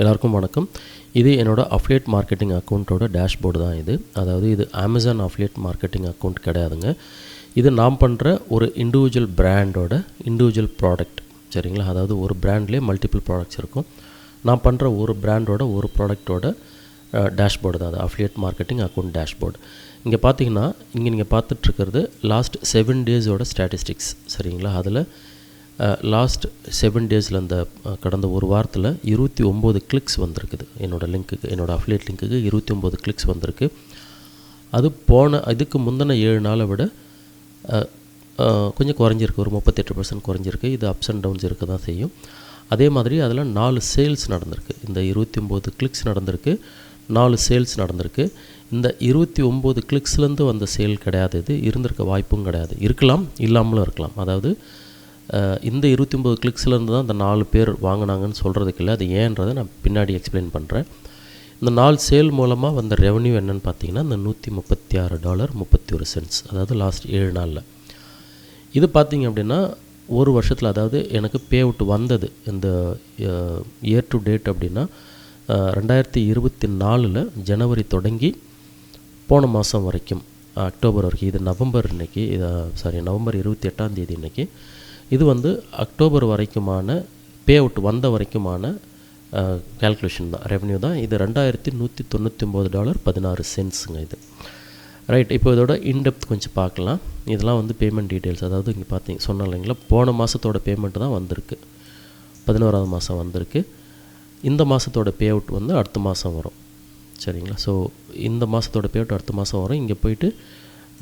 எல்லாருக்கும் வணக்கம். இது என்னோட அஃபிலியேட் மார்க்கெட்டிங் அக்கௌண்ட்டோட டேஷ்போர்டு தான் இது. அதாவது இது அமேசான் அஃபிலியேட் மார்க்கெட்டிங் அக்கௌண்ட் கிடையாதுங்க. இது நான் பண்ணுற ஒரு இண்டிவிஜுவல் பிராண்டோட இண்டிவிஜுவல் ப்ராடக்ட், சரிங்களா? அதாவது ஒரு பிராண்ட்லேயே மல்டிபிள் ப்ராடக்ட்ஸ் இருக்கும். நான் பண்ணுற ஒரு பிராண்டோட ஒரு ப்ராடக்ட்டோட டேஷ்போர்டு தான் அது அஃபிலியேட் மார்க்கெட்டிங் அக்கௌண்ட் டேஷ்போர்டு. இங்கே பார்த்தீங்கன்னா, இங்கே நீங்கள் பார்த்துட்ருக்கிறது லாஸ்ட் 7 டேஸோட ஸ்டாட்டிஸ்டிக்ஸ், சரிங்களா? அதில் லாஸ்ட் 7 டேஸில் அந்த கடந்த ஒரு வாரத்தில் 29 கிளிக்ஸ் வந்திருக்குது. என்னோடய லிங்க்குக்கு, என்னோடய அஃபிலியேட் லிங்க்குக்கு 29 கிளிக்ஸ் வந்திருக்கு. அது இதுக்கு முந்தின 7 நாளை விட கொஞ்சம் குறைஞ்சிருக்கு, ஒரு 38% குறைஞ்சிருக்கு. இது அப்ஸ் அண்ட் டவுன்ஸ் இருக்க தான் செய்யும். அதே மாதிரி அதில் 4 சேல்ஸ் நடந்திருக்கு. இந்த 29 கிளிக்ஸ் நடந்திருக்கு, 4 சேல்ஸ் நடந்திருக்கு. இந்த 29 கிளிக்ஸ்லேருந்து வந்த சேல் கிடையாது, இது இருந்திருக்க வாய்ப்பும் கிடையாது. இருக்கலாம், இல்லாமலும் இருக்கலாம். அதாவது இந்த 29 கிளிக்ஸ்லேருந்து தான் இந்த 4 பேர் வாங்கினாங்கன்னு சொல்கிறதுக்கு இல்லை. அது ஏன்றதை நான் பின்னாடி எக்ஸ்பிளைன் பண்ணுறேன். இந்த 4 சேல் மூலமாக வந்த ரெவன்யூ என்னென்னு பார்த்தீங்கன்னா, இந்த $136.31, அதாவது லாஸ்ட் 7 நாளில். இது பார்த்திங்க அப்படின்னா ஒரு வருஷத்தில், அதாவது எனக்கு பே அவுட் வந்தது இந்த இயர் டு டேட் அப்படின்னா 2024 ஜனவரி தொடங்கி போன மாதம் வரைக்கும், அக்டோபர் வரைக்கும். இது நவம்பர் இன்றைக்கி, நவம்பர் 28 இன்றைக்கி. இது அக்டோபர் வரைக்குமான பே அவுட் வந்த வரைக்குமான கேல்குலேஷன் தான், ரெவன்யூ தான். இது $2199.16 இது, ரைட். இப்போ இதோட இன்டெப்த் கொஞ்சம் பார்க்கலாம். இதெல்லாம் பேமெண்ட் டீட்டெயில்ஸ். அதாவது இங்கே பார்த்தீங்க சொன்னேன் இல்லைங்களா, போன மாதத்தோட பேமெண்ட் தான் வந்திருக்கு, 11ஆவது மாதம் வந்திருக்கு. இந்த மாதத்தோட பே அவுட் அடுத்த மாதம் வரும், சரிங்களா? ஸோ இந்த மாதத்தோட பே அவுட் அடுத்த மாதம் வரும். இங்கே போய்ட்டு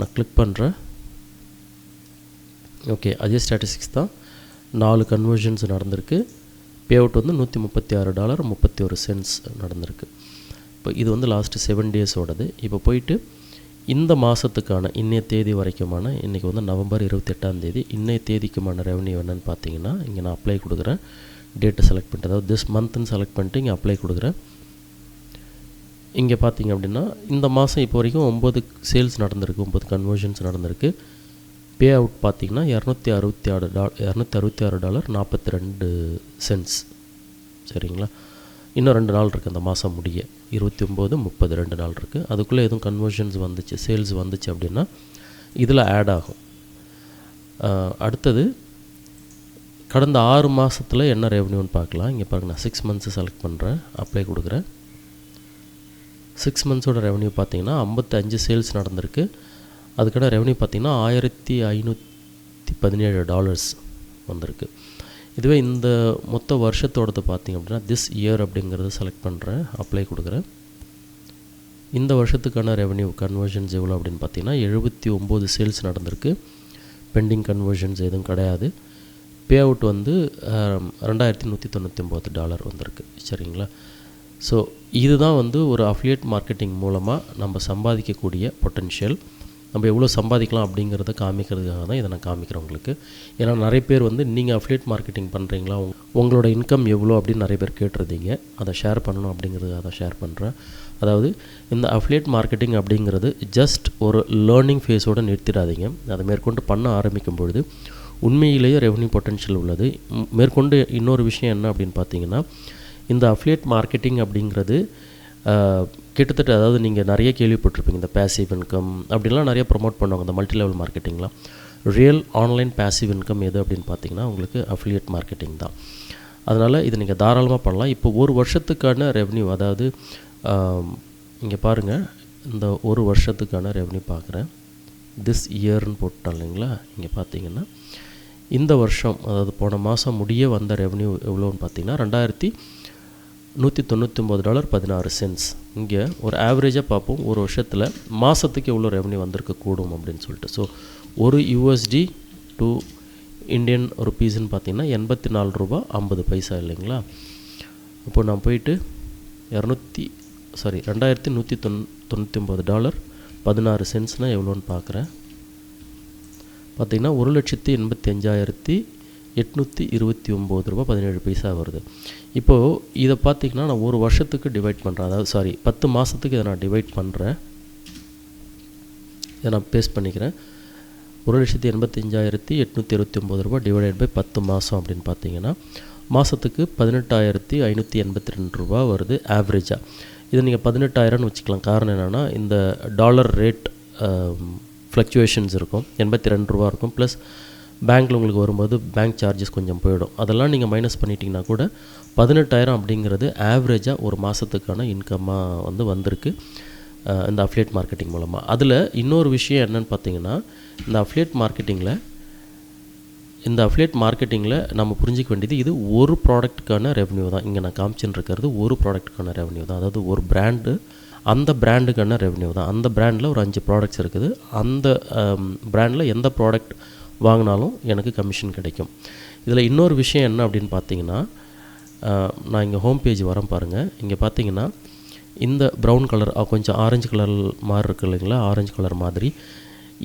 நான் கிளிக் பண்ணுறேன். ஓகே, அதே ஸ்டாட்டிஸ்டிக்ஸ் தான். 4 கன்வர்ஷன்ஸ் நடந்திருக்கு. பே அவுட் $136.31 நடந்திருக்கு. இப்போ இது லாஸ்ட் 7 டேஸோடது. இப்போ போயிட்டு இந்த மாதத்துக்கான இன்னைய தேதி வரைக்குமான, இன்றைக்கி நவம்பர் 28 இன்னைய தேதிக்குமான ரெவன்யூ என்னென்னு பார்த்தீங்கன்னா, இங்கே நான் அப்ளை கொடுக்குறேன். டேட்டை செலக்ட் பண்ணிட்டு, அதாவது திஸ் மந்த்னு செலக்ட் பண்ணிட்டு இங்கே அப்ளை கொடுக்குறேன். இங்கே பார்த்தீங்க அப்படின்னா இந்த மாதம் இப்போ வரைக்கும் 9 சேல்ஸ் நடந்திருக்கு, 9 கன்வர்ஷன்ஸ் நடந்திருக்கு. பே அவுட் பார்த்திங்கன்னா $266.42, சரிங்களா? இன்னும் 2 நாள் இருக்குது அந்த மாதம் முடிய, 29, 30 2 நாள் இருக்குது. அதுக்குள்ளே எதுவும் கன்வர்ஷன்ஸ் வந்துச்சு, சேல்ஸ் வந்துச்சு அப்படின்னா இதில் ஆட் ஆகும். அடுத்தது கடந்த 6 மாதத்தில் என்ன ரெவன்யூன்னு பார்க்கலாம். இங்கே பாருங்கள், நான் 6 மந்த்ஸை செலக்ட் பண்ணுறேன், அப்ளை கொடுக்குறேன். 6 மந்த்ஸோட ரெவன்யூ பார்த்திங்கன்னா 55 சேல்ஸ் நடந்திருக்கு. அதுக்கான ரெவன்யூ பார்த்திங்கன்னா $1517 வந்திருக்கு. இதுவே இந்த மொத்த வருஷத்தோடது பார்த்திங்க அப்படின்னா திஸ் இயர் அப்படிங்கிறத செலக்ட் பண்ணுறேன், அப்ளை கொடுக்குறேன். இந்த வருஷத்துக்கான ரெவன்யூ கன்வர்ஷன்ஸ் எவ்வளோ அப்படின்னு பார்த்திங்கன்னா 79 சேல்ஸ் நடந்திருக்கு. பெண்டிங் கன்வர்ஷன்ஸ் எதுவும் கிடையாது. பே அவுட் $2199 வந்திருக்கு, சரிங்களா? ஸோ இதுதான் ஒரு அஃபிலியேட் மார்க்கெட்டிங் மூலமாக நம்ம சம்பாதிக்கக்கூடிய பொட்டென்ஷியல். நம்ம எவ்வளோ சம்பாதிக்கலாம் அப்படிங்கிறத காமிக்கிறதுக்காக தான் இதை நான் காமிக்கிறேன் உங்களுக்கு. ஏன்னா நிறைய பேர் நீங்கள் அஃபிலியேட் மார்க்கெட்டிங் பண்ணுறீங்களா, உங்களோட இன்கம் எவ்வளோ அப்படின்னு நிறைய பேர் கேட்டிருந்தீங்க. அதை ஷேர் பண்ணணும் அப்படிங்கிறதுக்காக தான் ஷேர் பண்ணுறேன். அதாவது இந்த அஃபிலியேட் மார்க்கெட்டிங் அப்படிங்கிறது ஜஸ்ட் ஒரு லேர்னிங் ஃபேஸோடு நிறுத்திடாதீங்க. அதை மேற்கொண்டு பண்ண ஆரம்பிக்கும் பொழுது உண்மையிலேயே ரெவன்யூ பொட்டென்ஷியல் உள்ளது. மேற்கொண்டு இன்னொரு விஷயம் என்ன அப்படின்னு பார்த்தீங்கன்னா, இந்த அஃபிலியேட் மார்க்கெட்டிங் அப்படிங்கிறது கிட்டத்தட்ட, அதாவது நீங்கள் நிறைய கேள்விப்பட்டிருப்பீங்க, இந்த பேசிவ் இன்கம் அப்படின்லாம் நிறைய ப்ரொமோட் பண்ணுவாங்க, இந்த மல்டி லெவல் மார்க்கெட்டிங்லாம். ரியல் ஆன்லைன் பேசிவ் இன்கம் எது அப்படின்னு பார்த்தீங்கன்னா உங்களுக்கு அஃபிலியேட் மார்க்கெட்டிங் தான். அதனால் இது நீங்கள் தாராளமாக பண்ணலாம். இப்போ ஒரு வருஷத்துக்கான ரெவன்யூ, அதாவது இங்கே பாருங்கள், இந்த ஒரு வருஷத்துக்கான ரெவன்யூ பார்க்குறேன். திஸ் இயர்னு போட்டோம் இல்லைங்களா? இங்கே பார்த்தீங்கன்னா இந்த வருஷம், அதாவது போன மாதம் முடிய வந்த ரெவன்யூ எவ்வளோன்னு பார்த்தீங்கன்னா $199.16. இங்கே ஒரு ஆவரேஜாக பார்ப்போம், ஒரு வருஷத்தில் மாதத்துக்கு எவ்வளோ ரெவன்யூ வந்திருக்க கூடும் அப்படின்னு சொல்லிட்டு. ஸோ ஒரு USD டு இந்தியன் ருப்பீஸ்ன்னு பார்த்தீங்கன்னா $84.50 இல்லைங்களா? அப்போது நான் போயிட்டு $2199.16 எவ்வளோன்னு பார்க்குறேன். பார்த்திங்கன்னா $1,85,829.17 வருது. இப்போது இதை பார்த்திங்கன்னா நான் ஒரு வருஷத்துக்கு டிவைட் பண்ணுறேன், அதாவது 10 மாதத்துக்கு இதை நான் டிவைட் பண்ணுறேன். இதை நான் பேஸ்ட் பண்ணிக்கிறேன். $1,85,829 டிவைடட் பை 10 மாதம் அப்படின்னு பார்த்தீங்கன்னா மாதத்துக்கு 18,582 ரூபா வருது ஆவரேஜாக. இதை நீங்கள் 18,000ன்னு வச்சுக்கலாம். காரணம் என்னென்னா இந்த டாலர் ரேட் ஃப்ளக்சுவேஷன்ஸ் இருக்கும், 82 ரூபா இருக்கும். ப்ளஸ் பேங்க்கில் உங்களுக்கு வரும்போது பேங்க் சார்ஜஸ் கொஞ்சம் போயிடும். அதெல்லாம் நீங்கள் மைனஸ் பண்ணிட்டீங்கன்னா கூட 18,000 அப்படிங்கிறது ஆவரேஜாக ஒரு மாதத்துக்கான இன்கம்மாக வந்திருக்கு இந்த அஃப்லியேட் மார்க்கெட்டிங் மூலமாக. அதில் இன்னொரு விஷயம் என்னென்னு பார்த்தீங்கன்னா, இந்த அஃப்லியேட் மார்க்கெட்டிங்கில் நம்ம புரிஞ்சிக்க வேண்டியது, இது ஒரு ப்ராடக்ட்டுக்கான ரெவன்யூ தான். இங்கே நான் காமிச்சுன்னு இருக்கிறது ஒரு ப்ராடக்ட்டுக்கான ரெவன்யூ தான். அதாவது ஒரு பிராண்டு, அந்த பிராண்டுக்கான ரெவன்யூ தான். அந்த பிராண்டில் ஒரு 5 ப்ராடக்ட்ஸ் இருக்குது. அந்த பிராண்டில் எந்த ப்ராடக்ட் வாங்கினாலும் எனக்கு கமிஷன் கிடைக்கும். இதில் இன்னொரு விஷயம் என்ன அப்படின்னு பார்த்தீங்கன்னா, நான் இங்கே ஹோம் பேஜ் வரேன் பாருங்கள். இங்கே பார்த்தீங்கன்னா இந்த ப்ரௌன் கலர் கொஞ்சம் ஆரஞ்சு கலர் மாதிரி இருக்குது இல்லைங்களா, ஆரஞ்சு கலர் மாதிரி,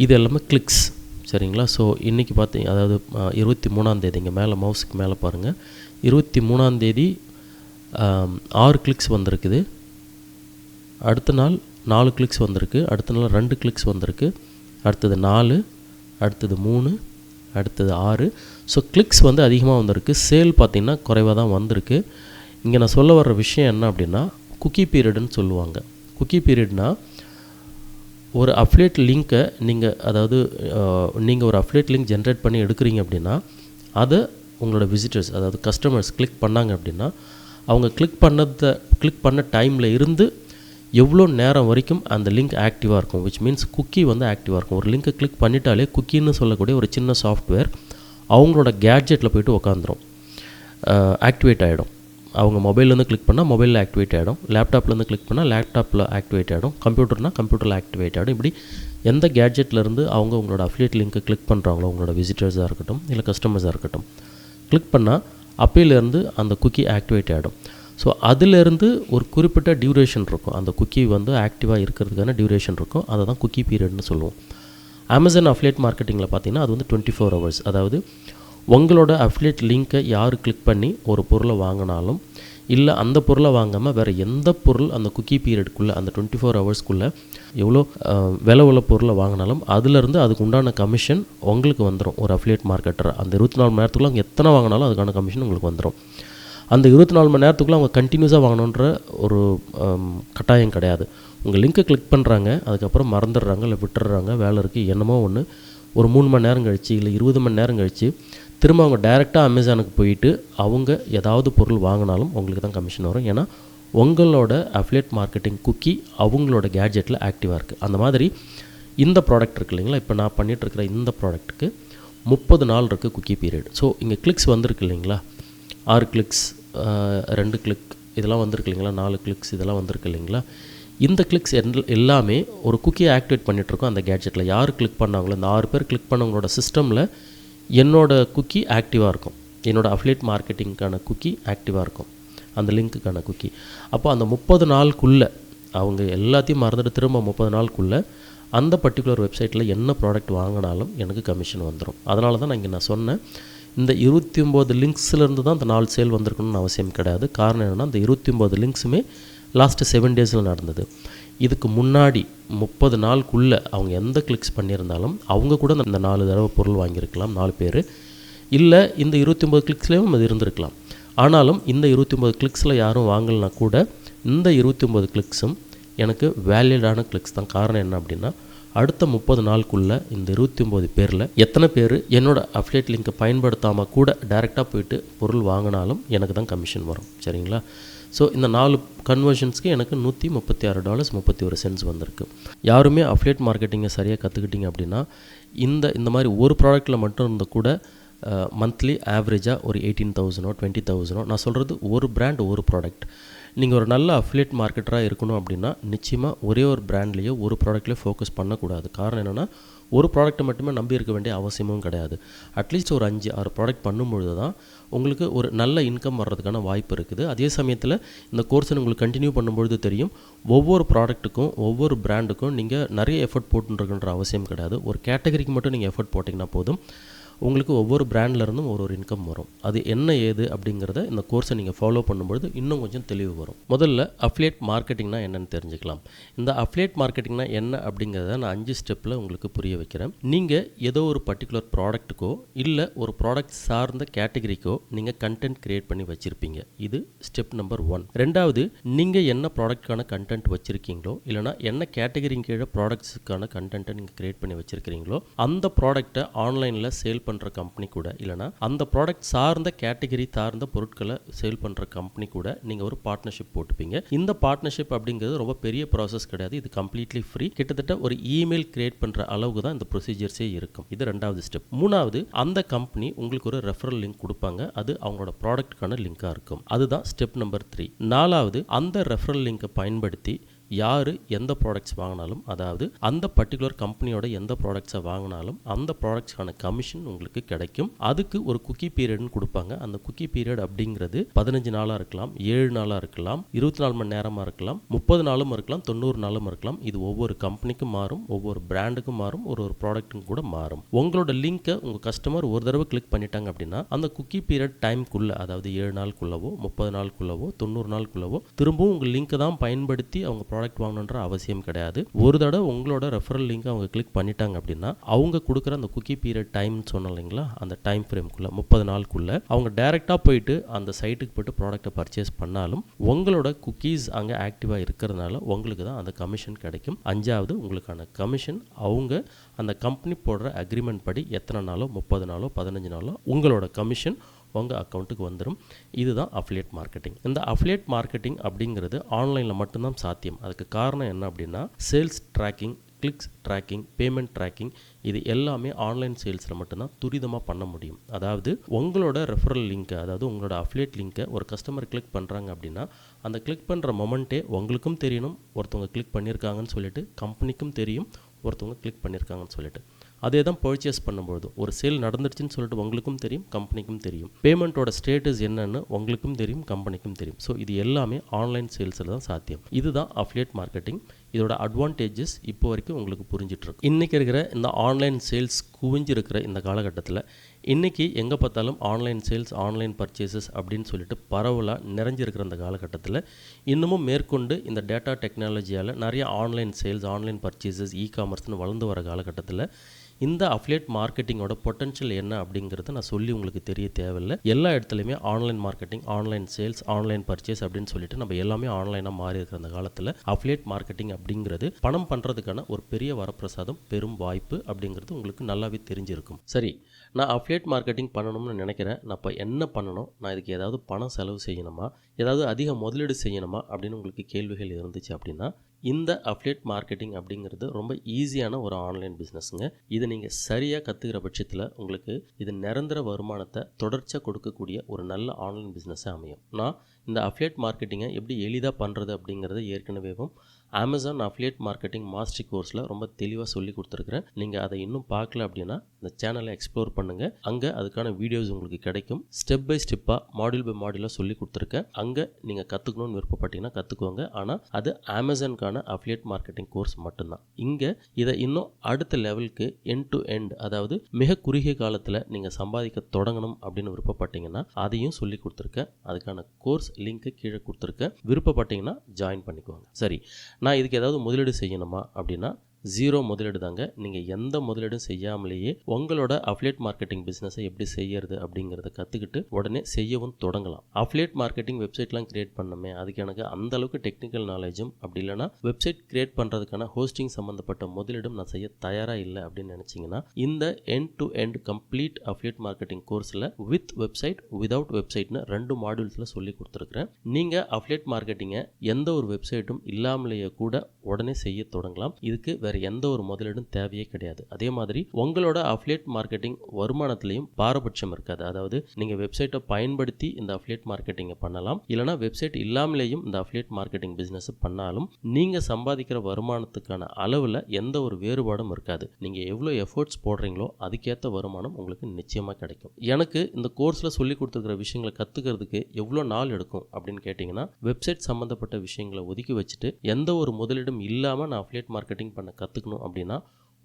இது எல்லாமே கிளிக்ஸ். சரிங்களா. ஸோ இன்றைக்கி பார்த்தீங்க, அதாவது 23ஆம் இங்கே மேலே மவுஸுக்கு மேலே பாருங்கள், 23ஆம் 6 கிளிக்ஸ் வந்திருக்குது. அடுத்த நாள் 4 கிளிக்ஸ் வந்திருக்கு. அடுத்த நாள் 2 கிளிக்ஸ் வந்திருக்கு. அடுத்தது 4, அடுத்தது 3, அடுத்தது 6. ஸோ கிளிக்ஸ் அதிகமாக வந்திருக்கு. சேல் பார்த்திங்கன்னா குறைவாக தான் வந்திருக்கு. இங்கே நான் சொல்ல வர்ற விஷயம் என்ன அப்படின்னா, குக்கி பீரியடுன்னு சொல்லுவாங்க. குக்கி பீரியட்னா ஒரு அஃப்லியேட் லிங்க்கை நீங்கள் ஒரு அஃப்லியேட் லிங்க் ஜென்ரேட் பண்ணி எடுக்கிறீங்க அப்படின்னா, அதை உங்களோட விசிட்டர்ஸ், அதாவது கஸ்டமர்ஸ் கிளிக் பண்ணாங்க அப்படின்னா, அவங்க கிளிக் பண்ண டைமில் இருந்து எவ்வளோ நேரம் வரைக்கும் அந்த லிங்க் ஆக்டிவாக இருக்கும், விச் மீன்ஸ் குக்கி ஆக்டிவாக இருக்கும். ஒரு லிங்க்கை கிளிக் பண்ணிட்டாலே குக்கின்னு சொல்லக்கூடிய ஒரு சின்ன சாஃப்ட்வேர் அவங்களோட கேட்ஜெட்டில் போய்ட்டு உக்காந்துரும், ஆக்டிவேட் ஆகிடும். அவங்க மொபைல்லேருந்து கிளிக் பண்ணால் மொபைலில் ஆக்டிவேட் ஆகிடும், லேப்டாப்லேருந்து கிளிக் பண்ணால் லேப்டாப்பில் ஆக்டிவேட் ஆகிடும், கம்ப்யூட்டர்னால் கம்ப்யூட்டரில் ஆக்டிவேட் ஆகிடும். இப்படி எந்த கேட்ஜெட்லேருந்து அவங்க உங்களோட அஃப்லியேட் லிங்க்கை கிளிக் பண்ணுறாங்களோ, உங்களோட விசிட்டர்ஸாக இருக்கட்டும் இல்லை கஸ்டமர்ஸாக இருக்கட்டும், கிளிக் பண்ணால் அப்பையிலேருந்து அந்த குக்கி ஆக்டிவேட் ஆகிடும். ஸோ அதிலேருந்து ஒரு குறிப்பிட்ட டியூரேஷன் இருக்கும், அந்த குக்கி ஆக்டிவாக இருக்கிறதுக்கான டியூரேஷன் இருக்கும். அதை தான் குக்கி பீரியட்னு சொல்லுவோம். அமேசான் அஃப்லியேட் மார்க்கெட்டிங்கில் பார்த்தீங்கன்னா அது 24 hours. அதாவது உங்களோட அஃப்லியேட் லிங்க்கை யார் கிளிக் பண்ணி ஒரு பொருளை வாங்கினாலும் இல்லை அந்த பொருளை வாங்காமல் வேறு எந்த பொருள் அந்த குக்கி பீரியடுக்குள்ளே, அந்த 24 hours எவ்வளோ விலை உள்ள பொருளை வாங்கினாலும் அதிலேருந்து அதுக்கு உண்டான கமிஷன் உங்களுக்கு வந்துடும். ஒரு அஃப்லியேட் மார்க்கெட்டர் அந்த 24 மணி நேரத்துக்குள்ளே அவங்க எத்தனை வாங்கினாலும் அதுக்கான கமிஷன் உங்களுக்கு வந்துடும். அந்த 24 மணி நேரத்துக்குள்ளே அவங்க கண்டினியூஸாக வாங்கணுன்ற ஒரு கட்டாயம் கிடையாது. உங்கள் லிங்க்கை கிளிக் பண்ணுறாங்க, அதுக்கப்புறம் மறந்துடுறாங்க இல்லை விட்டுடுறாங்க, வேலை இருக்குது என்னமோ ஒன்று, ஒரு 3 மணி நேரம் கழிச்சு இல்லை 20 மணி நேரம் கழித்து திரும்ப அவங்க டைரெக்டாக அமேசானுக்கு போயிட்டு அவங்க ஏதாவது பொருள் வாங்கினாலும் உங்களுக்கு தான் கமிஷன் வரும். ஏன்னா உங்களோட அஃப்லியேட் மார்க்கெட்டிங் குக்கி அவங்களோட கேட்ஜெட்டில் ஆக்டிவாக இருக்குது. அந்த மாதிரி இந்த ப்ராடக்ட் இருக்குது இல்லைங்களா, இப்போ நான் பண்ணிகிட்ருக்கிற இந்த ப்ராடக்ட்டுக்கு 30 நாள் இருக்குது குக்கி பீரியட். ஸோ இங்கே கிளிக்ஸ் வந்திருக்கு இல்லைங்களா, 6 கிளிக்ஸ், 2 கிளிக் இதெல்லாம் வந்திருக்கு இல்லைங்களா, 4 கிளிக்ஸ் இதெல்லாம் வந்திருக்கு இல்லைங்களா. இந்த கிளிக்ஸ் எல்லாமே ஒரு குக்கியை ஆக்டிவேட் பண்ணிகிட்ருக்கோம் அந்த கேட்ஜெட்டில். யார் கிளிக் பண்ணாங்களோ இந்த 6 பேர் கிளிக் பண்ணவங்களோட சிஸ்டமில் என்னோடய குக்கி ஆக்டிவாக இருக்கும், என்னோடய அஃப்லியேட் மார்க்கெட்டிங்க்கான குக்கி ஆக்டிவாக இருக்கும், அந்த லிங்க்குக்கான குக்கி. அப்போ அந்த 30 நாளுக்குள்ளே அவங்க எல்லாத்தையும் மறந்துட்டு திரும்ப 30 நாளுக்குள்ளே அந்த பர்டிகுலர் வெப்சைட்டில் என்ன ப்ராடக்ட் வாங்கினாலும் எனக்கு கமிஷன் வந்துடும். அதனால தான் நான் சொன்னேன், இந்த 29 லிங்க்ஸ்லேருந்து தான் அந்த 4 சேல் வந்திருக்கணும்னு அவசியம் கிடையாது. காரணம் என்னென்னா, அந்த 29 லிங்க்ஸுமே லாஸ்ட்டு 7 days நடந்தது. இதுக்கு முன்னாடி 30 நாளுக்குள்ளே அவங்க எந்த கிளிக்ஸ் பண்ணியிருந்தாலும் அவங்க கூட இந்த 4 தடவை பொருள் வாங்கியிருக்கலாம், 4 பேர். இல்லை இந்த 29 கிளிக்ஸ்லேயும் அது இருந்திருக்கலாம். ஆனாலும் இந்த 29 கிளிக்ஸில் யாரும் வாங்கலைனா கூட இந்த 29 கிளிக்ஸும் எனக்கு வேலிடான கிளிக்ஸ் தான். காரணம் என்ன அப்படின்னா, அடுத்த 30 நாளுக்குள்ளே இந்த 29 பேரில் எத்தனை பேர் என்னோடய அஃப்லியேட் லிங்க்கை பயன்படுத்தாமல் கூட டைரெக்டாக போயிட்டு பொருள் வாங்கினாலும் எனக்கு தான் கமிஷன் வரும். சரிங்களா. ஸோ இந்த 4 கன்வர்ஷன்ஸ்க்கு எனக்கு $136.31 வந்திருக்கு. யாருமே அஃப்லியேட் மார்க்கெட்டிங்கை சரியாக கற்றுக்கிட்டிங்க அப்படின்னா இந்த மாதிரி ஒரு ப்ராடக்ட்டில் மட்டும் இருந்தால் கூட மந்த்லி ஆவரேஜாக ஒரு 18,000 20,000. நான் சொல்கிறது ஒரு பிராண்ட் ஒரு ப்ராடக்ட். நீங்கள் ஒரு நல்ல அஃப்லியேட் மார்க்கெட்டராக இருக்கணும் அப்படின்னா நிச்சயமாக ஒரே ஒரு பிராண்ட்லேயோ ஒரு ப்ராடக்ட்லேயோ ஃபோக்கஸ் பண்ணக்கூடாது. காரணம் என்னென்னா, ஒரு ப்ராடக்ட்டை மட்டுமே நம்பி இருக்க வேண்டிய அவசியமும் கிடையாது. அட்லீஸ்ட் ஒரு 5-6 ப்ராடக்ட் பண்ணும்பொழுது தான் உங்களுக்கு ஒரு நல்ல இன்கம் வர்றதுக்கான வாய்ப்பு இருக்குது. அதே சமயத்தில் இந்த கோர்ஸை உங்களுக்கு கண்டினியூ பண்ணும்பொழுது தெரியும், ஒவ்வொரு ப்ராடக்ட்டுக்கும் ஒவ்வொரு பிராண்டுக்கும் நீங்கள் நிறைய எஃபர்ட் போட்டுருக்குன்ற அவசியம் கிடையாது. ஒரு கேட்டகரிக்கு மட்டும் நீங்கள் எஃபர்ட் போட்டிங்கன்னா போதும். உங்களுக்கு ஒவ்வொரு பிராண்ட்லேருந்தும் ஒரு இன்கம் வரும். அது என்ன ஏது அப்படிங்கிறத இந்த கோர்ஸை நீங்கள் ஃபாலோ பண்ணும்பொழுது இன்னும் கொஞ்சம் தெளிவு வரும். முதல்ல அஃபிலியேட் மார்க்கெட்டிங்னா என்னன்னு தெரிஞ்சுக்கலாம். இந்த அஃபிலியேட் மார்க்கெட்டிங்னா என்ன அப்படிங்கிறத நான் 5 ஸ்டெப்பில் உங்களுக்கு புரிய வைக்கிறேன். நீங்கள் ஏதோ ஒரு பர்டிகுலர் ப்ராடக்ட்டுக்கோ இல்லை ஒரு ப்ராடக்ட் சார்ந்த கேட்டகரிக்கோ நீங்கள் கண்டென்ட் கிரியேட் பண்ணி வச்சுருப்பீங்க. இது ஸ்டெப் நம்பர் 1. ரெண்டாவது, நீங்கள் என்ன ப்ராடக்ட்கான கண்டென்ட் வச்சுருக்கீங்களோ இல்லைனா என்ன கேட்டகரிக்கு கீழே ப்ராடக்ட்ஸுக்கான கண்டென்ட்டை நீங்கள் கிரியேட் பண்ணி வச்சுருக்கிறீங்களோ அந்த ப்ராடக்ட்டை ஆன்லைனில் சேல் பண்ணுற கம்பெனி கூட இல்லைனா அந்த ப்ராடக்ட் சார்ந்த கேட்டகரி சார்ந்த பொருட்களை சேல் பண்ணுற கம்பெனி கூட நீங்கள் ஒரு பார்ட்னர்ஷிப் போட்டுப்பீங்க. இந்த பார்ட்னர்ஷிப் அப்படிங்கிறது ரொம்ப பெரிய ப்ராசஸ் கிடையாது. இது கம்ப்ளீட்லி ஃப்ரீ. கிட்டத்தட்ட ஒரு இமெயில் கிரியேட் பண்ணுற அளவுக்கு தான் இந்த ப்ரொசீஜர்ஸே இருக்கும். இது ரெண்டாவது ஸ்டெப். மூணாவது, அந்த கம்பெனி உங்களுக்கு ஒரு ரெஃபரல் லிங்க் கொடுப்பாங்க. அது அவங்களோட ப்ராடக்ட்டுக்கான லிங்காக இருக்கும். அதுதான் ஸ்டெப் நம்பர் 3. நாலாவது, அந்த ரெஃபரல் லிங்கை பயன்படுத்தி யார் எந்த ப்ராடக்ட்ஸ் வாங்கினாலும், அதாவது அந்த பர்டிகுலர் கம்பெனியோட எந்த ப்ராடக்ட்ஸை வாங்கினாலும் அந்த ப்ராடக்ட்ஸ்க்கான கமிஷன் உங்களுக்கு கிடைக்கும். அதுக்கு ஒரு குக்கி பீரியட்னு கொடுப்பாங்க. அந்த குக்கி பீரியட் அப்படிங்கிறது 15 நாளாக இருக்கலாம், 7 நாளாக இருக்கலாம், 24 மணி நேரமாக இருக்கலாம், 30 நாளும் இருக்கலாம், 90 நாளும் இருக்கலாம். இது ஒவ்வொரு கம்பெனிக்கும் மாறும், ஒவ்வொரு பிராண்டுக்கும் மாறும், ஒரு ப்ராடக்ட்டுக்கும் கூட மாறும். உங்களோட லிங்கை உங்கள் கஸ்டமர் ஒரு தடவை கிளிக் பண்ணிட்டாங்க அப்படின்னா அந்த குக்கி பீரியட் டைம்குள்ளே, அதாவது 7 நாளுக்குள்ளவோ 30 நாளுக்குள்ளவோ 90 நாளுக்குள்ளவோ திரும்பவும் உங்கள் லிங்கை தான் பயன்படுத்தி அவங்க ப்ராடக்ட் வாங்கணுன்ற அவசியம் கிடையாது. ஒரு தடவை உங்களோட ரெஃபரல் லிங்க் அவங்க கிளிக் பண்ணிட்டாங்க அப்படின்னா அவங்க கொடுக்குற அந்த குக்கி பீரியட் டைம் சொன்னோம் இல்லைங்களா, அந்த டைம் ஃப்ரேம்குள்ளே 30 நாளுக்குள்ள அவங்க டைரெக்டாக போயிட்டு அந்த சைட்டுக்கு போய்ட்டு ப்ராடக்ட்டை பர்ச்சேஸ் பண்ணாலும் உங்களோட குக்கீஸ் அங்கே ஆக்டிவாக இருக்கிறதுனால உங்களுக்கு தான் அந்த கமிஷன் கிடைக்கும். அஞ்சாவது, உங்களுக்கான கமிஷன் அவங்க அந்த கம்பெனி போடுற அக்ரிமெண்ட் படி எத்தனை நாளோ 30 நாளோ 15 நாளோ உங்களோட கமிஷன் உங்கள் அக்கௌண்ட்டுக்கு வந்துடும். இதுதான் அஃபிலியேட் மார்க்கெட்டிங். இந்த அஃபிலியேட் மார்க்கெட்டிங் அப்படிங்கிறது ஆன்லைனில் மட்டும்தான் சாத்தியம். அதுக்கு காரணம் என்ன அப்படின்னா, sales tracking, clicks tracking, payment tracking, இது எல்லாமே ஆன்லைன் சேல்ஸில் மட்டும்தான் துரிதமாக பண்ண முடியும். அதாவது உங்களோட ரெஃபரல் லிங்க்கை, அதாவது உங்களோட அஃபிலியேட் லிங்க்கை ஒரு கஸ்டமர் கிளிக் பண்ணுறாங்க அப்படின்னா அந்த கிளிக் பண்ணுற மொமெண்ட்டே உங்களுக்கும் தெரியணும், ஒருத்தவங்க கிளிக் பண்ணியிருக்காங்கன்னு சொல்லிட்டு கம்பெனிக்கும் தெரியும் ஒருத்தவங்க கிளிக் பண்ணியிருக்காங்கன்னு சொல்லிட்டு. அதே தான் பர்ச்சேஸ் பண்ணும்போது ஒரு சேல் நடந்துருச்சுன்னு சொல்லிட்டு உங்களுக்கும் தெரியும், கம்பெனிக்கும் தெரியும். பேமெண்ட்டோட ஸ்டேட்டஸ் என்னன்னு உங்களுக்கும் தெரியும், கம்பெனிக்கும் தெரியும். ஸோ இது எல்லாமே ஆன்லைன் சேல்ஸில் தான் சாத்தியம். இதுதான் அஃபிலியேட் மார்க்கெட்டிங். இதோட அட்வான்டேஜஸ் இப்போ வரைக்கும் உங்களுக்கு புரிஞ்சிட்ருக்கு. இன்றைக்கி இருக்கிற இந்த ஆன்லைன் சேல்ஸ் குவிஞ்சிருக்கிற இந்த காலகட்டத்தில் இன்றைக்கி எங்கே பார்த்தாலும் ஆன்லைன் சேல்ஸ், ஆன்லைன் பர்ச்சேசஸ் அப்படின்னு சொல்லிட்டு பரவலாக நிறைஞ்சிருக்கிற அந்த காலகட்டத்தில் இன்னமும் மேற்கொண்டு இந்த டேட்டா டெக்னாலஜியால் நிறைய ஆன்லைன் சேல்ஸ், ஆன்லைன் பர்ச்சேசஸ், இ-காமர்ஸ்னு வளர்ந்து வர காலகட்டத்தில் இந்த அஃபிலியேட் மார்க்கெட்டிங்கோட பொட்டன்ஷியல் என்ன அப்படிங்கிறத நான் சொல்லி உங்களுக்கு தெரிய தேவையில்லை. எல்லா இடத்துலையுமே online marketing, online sales, online purchase அப்படின்னு சொல்லிட்டு நம்ம எல்லாமே ஆன்லைனாக மாறி இருக்கிற அந்த காலத்தில் அஃபிலியேட் மார்க்கெட்டிங் அப்படிங்கிறது பணம் பண்ணுறதுக்கான ஒரு பெரிய வரப்பிரசாதம், பெரும் வாய்ப்பு அப்படிங்கிறது உங்களுக்கு நல்லாவே தெரிஞ்சிருக்கும். சரி, நான் அஃபிலியேட் மார்க்கெட்டிங் பண்ணணும்னு நினைக்கிறேன். நான் இப்போ என்ன பண்ணணும்? நான் இதுக்கு ஏதாவது பணம் செலவு செய்யணுமா, ஏதாவது அதிக முதலீடு செய்யணுமா அப்படின்னு உங்களுக்கு கேள்விகள் இருந்துச்சு அப்படின்னா, இந்த அஃபிலியேட் மார்க்கெட்டிங் அப்படிங்கிறது ரொம்ப ஈஸியான ஒரு ஆன்லைன் பிஸ்னஸ்ங்க. இதை நீங்கள் சரியாக கற்றுக்கிற பட்சத்தில் உங்களுக்கு இது நிரந்தர வருமானத்தை தொடர்ச்சியாக கொடுக்கக்கூடிய ஒரு நல்ல ஆன்லைன் பிஸ்னஸாக அமையும். நான் இந்த அஃபிலியேட் மார்க்கெட்டிங்கை எப்படி எளிதாக பண்ணுறது அப்படிங்கிறத ஏற்கனவேவும் அமேசான் அஃபிலியேட் மார்க்கெட்டிங் மாஸ்டர் கோர்ஸில் ரொம்ப தெளிவாக சொல்லி கொடுத்துருக்குறேன். நீங்கள் அதை இன்னும் பார்க்கல அப்படின்னா இந்த சேனலை எக்ஸ்ப்ளோர் பண்ணுங்கள். அங்கே அதுக்கான வீடியோஸ் உங்களுக்கு கிடைக்கும். ஸ்டெப் பை ஸ்டெப்பாக, மாடியூல் பை மாடியூலாக சொல்லி கொடுத்துருக்கேன். அங்கே நீங்கள் கற்றுக்கணும்னு விருப்பப்பட்டீங்கன்னா கற்றுக்கோங்க. ஆனால் அது அமேசானுக்கான அஃபிலியேட் மார்க்கெட்டிங் கோர்ஸ் மட்டும்தான். இங்கே இதை இன்னும் அடுத்த லெவலுக்கு எண்ட் டு எண்ட், அதாவது மிக குறுகிய காலத்தில் நீங்கள் சம்பாதிக்க தொடங்கணும் அப்படின்னு விருப்பப்பட்டீங்கன்னா அதையும் சொல்லி கொடுத்துருக்கேன். அதுக்கான கோர்ஸ் லிங்க்கு கீழே கொடுத்துருக்கேன். விருப்பப்பட்டீங்கன்னா ஜாயின் பண்ணிக்கோங்க. சரி, நான் இதுக்கு ஏதாவது முதலீடு செய்யணுமா அப்படின்னா 0 முதலீடு தாங்க. நீங்கள் எந்த முதலீடும் செய்யாமலேயே உங்களோட அஃபிலியேட் மார்க்கெட்டிங் பிஸ்னஸை எப்படி செய்யறது அப்படிங்கிறத கற்றுக்கிட்டு உடனே செய்யவும் தொடங்கலாம். அஃபிலியேட் மார்க்கெட்டிங் வெப்சைட்லாம் கிரியேட் பண்ணணுமே, அதுக்கு எனக்கு அந்த அளவுக்கு டெக்னிக்கல் நாலேஜும் அப்படி இல்லைனா வெப்சைட் கிரியேட் பண்ணுறதுக்கான ஹோஸ்டிங் சம்மந்தப்பட்ட முதலீடும் நான் செய்ய தயாராக இல்லை அப்படின்னு நினச்சிங்கன்னா இந்த end to end complete affiliate marketing கோர்ஸில் வித் வெப்சைட், விதவுட் வெப்சைட்னு 2 மாடியூல்ஸில் சொல்லி கொடுத்துருக்குறேன். நீங்கள் அஃபிலியேட் மார்க்கெட்டிங்கை எந்த ஒரு வெப்சைட்டும் இல்லாமலேயே கூட உடனே செய்ய தொடங்கலாம். இதுக்கு எந்த ஒரு முதலீடும் தேவையே கிடையாது. அதே மாதிரி உங்களோட அஃபிலியேட் மார்க்கெட்டிங் வருமானத்திலையும் பாரபட்சம் இருக்காது. அதாவது நீங்கள் வெப்சைட்டை பயன்படுத்தி இந்த அஃபிலியேட் மார்க்கெட்டிங்கை பண்ணலாம், இல்லைனா வெப்சைட் இல்லாமலேயும் இந்த அஃபிலியேட் மார்க்கெட்டிங் பிஸ்னஸ் பண்ணாலும் நீங்கள் சம்பாதிக்கிற வருமானத்துக்கான அளவில் எந்த ஒரு வேறுபாடும் இருக்காது. நீங்கள் எவ்வளோ எஃபோர்ட்ஸ் போடுறீங்களோ அதுக்கேற்ற வருமானம் உங்களுக்கு நிச்சயமாக கிடைக்கும். எனக்கு இந்த கோர்ஸில் சொல்லி கொடுத்துருக்கிற விஷயங்களை கற்றுக்கிறதுக்கு எவ்வளோ நாள் எடுக்கும் அப்படின்னு கேட்டிங்கன்னா, வெப்சைட் சம்மந்தப்பட்ட விஷயங்களை ஒதுக்கி வச்சுட்டு எந்த ஒரு முதலீடும் இல்லாமல் நான் அஃபிலியேட் மார்க்கெட்டிங் பண்ண கற்றுக்கணும் அப்படின்னா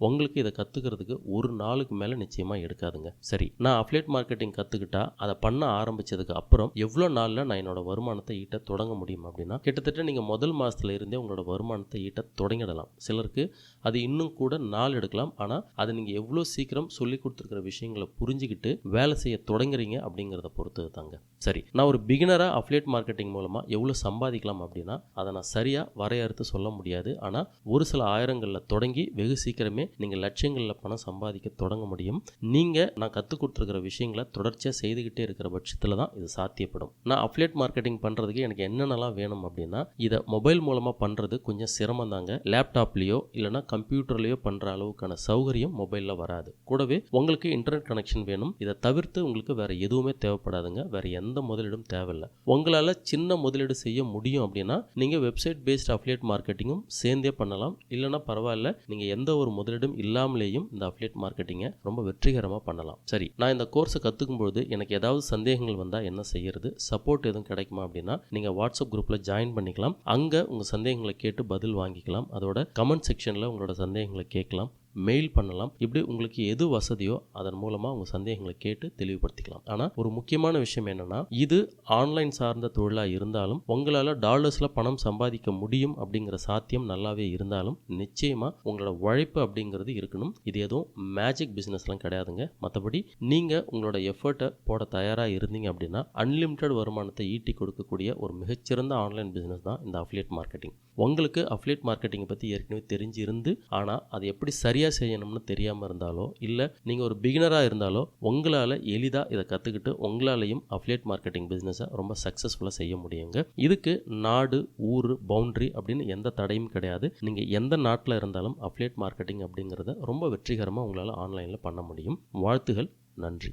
உங்களுக்கு இதை கற்றுக்கிறதுக்கு ஒரு நாளுக்கு மேலே நிச்சயமாக எடுக்காதுங்க. சரி, நான் அஃபிலியேட் மார்க்கெட்டிங் கற்றுக்கிட்டா அதை பண்ண ஆரம்பித்ததுக்கு அப்புறம் எவ்வளோ நாளில் நான் என்னோட வருமானத்தை ஈட்ட தொடங்க முடியும் அப்படின்னா, கிட்டத்தட்ட நீங்கள் முதல் மாதத்துல இருந்தே உங்களோட வருமானத்தை ஈட்ட தொடங்கிடலாம். சிலருக்கு அது இன்னும் கூட நாள் எடுக்கலாம். ஆனால் அதை நீங்கள் எவ்வளோ சீக்கிரம் சொல்லி கொடுத்துருக்கிற விஷயங்களை புரிஞ்சுக்கிட்டு வேலை செய்ய தொடங்குறீங்க அப்படிங்கிறத பொறுத்து தாங்க. சரி, நான் ஒரு பிகினராக அஃபிலியேட் மார்க்கெட்டிங் மூலமாக எவ்வளோ சம்பாதிக்கலாம் அப்படின்னா அதை நான் சரியாக வரையறுத்து சொல்ல முடியாது. ஆனால் ஒரு சில ஆயிரங்களில் தொடங்கி வெகு சீக்கிரமே நீங்கள் லட்சங்களில் பணம் சம்பாதிக்க தொடங்க முடியும். நீங்கள் நான் கற்றுக் கொடுத்துருக்கிற விஷயங்களை தொடர்ச்சியாக செய்துக்கிட்டே இருக்கிற பட்சத்தில் தான் இது சாத்தியப்படும். நான் அஃபிலியேட் மார்க்கெட்டிங் பண்ணுறதுக்கு எனக்கு என்னென்னலாம் வேணும் அப்படின்னா, இதை மொபைல் மூலமாக பண்ணுறது கொஞ்சம் சிரமம் தாங்க. லேப்டாப்லேயோ இல்லைனா கம்ப்யூட்டர்லேயோ பண்ணுற அளவுக்கான சௌகரியம் மொபைலில் வராது. கூடவே உங்களுக்கு இன்டர்நெட் கனெக்ஷன் வேணும். இதை தவிர்த்து உங்களுக்கு வேறு எதுவுமே தேவைப்படாதுங்க. வேறு எந்த முதலீடும் தேவையில்லை. உங்களால் சின்ன முதலீடு செய்ய முடியும் அப்படின்னா நீங்கள் வெப்சைட் பேஸ்ட் அஃபிலியேட் மார்க்கெட்டிங்கும் சேர்ந்தே பண்ணலாம். இல்லைனா பரவாயில்ல, நீங்கள் எந்த ஒரு முதலீடும் இல்லாமலேயும் இந்த அஃபிலியேட் மார்க்கெட்டிங்கை ரொம்ப வெற்றிகரமாக பண்ணலாம். சரி, நான் இந்த கோர்ஸை கற்றுக்கும்போது எனக்கு ஏதாவது சந்தேகங்கள் வந்தால் என்ன செய்யறது, சப்போர்ட் எதுவும் கிடைக்குமா அப்படின்னா, நீங்கள் வாட்ஸ்அப் குரூப்பில் ஜாயின் பண்ணிக்கலாம். அங்கே உங்கள் சந்தேகங்களை கேட்டு பதில் வாங்கிக்கலாம். அதோட கமெண்ட் செக்ஷனில் உங்களோட சந்தேகங்களை கேட்கலாம், மெயில் பண்ணலாம். இப்படி உங்களுக்கு எது வசதியோ அதன் மூலமாக உங்கள் சந்தேகங்களை கேட்டு தெளிவுபடுத்திக்கலாம். ஆனால் ஒரு முக்கியமான விஷயம் என்னென்னா, இது ஆன்லைன் சார்ந்த தொழிலாக இருந்தாலும் உங்களால் டாலர்ஸில் பணம் சம்பாதிக்க முடியும் அப்படிங்கிற சாத்தியம் நல்லாவே இருந்தாலும் நிச்சயமாக உங்களோட உழைப்பு அப்படிங்கிறது இருக்கணும். இது எதுவும் மேஜிக் பிஸ்னஸ்லாம் கிடையாதுங்க. மற்றபடி நீங்கள் உங்களோட எஃபர்ட்டை போட தயாராக இருந்தீங்க அப்படின்னா அன்லிமிட்டெட் வருமானத்தை ஈட்டி கொடுக்கக்கூடிய ஒரு மிகச்சிறந்த ஆன்லைன் பிஸ்னஸ் தான் இந்த அஃபிலியேட் மார்க்கெட்டிங். உங்களுக்கு அஃபிலியேட் மார்க்கெட்டிங்கை பற்றி ஏற்கனவே தெரிஞ்சிருந்து ஆனால் அது எப்படி சரியாக செய்யணும்னு தெரியாமல் இருந்தாலோ இல்லை நீங்கள் ஒரு பிகினராக இருந்தாலோ உங்களால் எளிதாக இதை கற்றுக்கிட்டு உங்களாலையும் அஃபிலியேட் மார்க்கெட்டிங் பிஸ்னஸை ரொம்ப சக்ஸஸ்ஃபுல்லாக செய்ய முடியுங்க. இதுக்கு நாடு, ஊர், பவுண்ட்ரி அப்படின்னு எந்த தடையும் கிடையாது. நீங்கள் எந்த நாட்டில் இருந்தாலும் அஃபிலியேட் மார்க்கெட்டிங் அப்படிங்கிறத ரொம்ப வெற்றிகரமாக உங்களால் ஆன்லைனில் பண்ண முடியும். வாழ்த்துகள். நன்றி.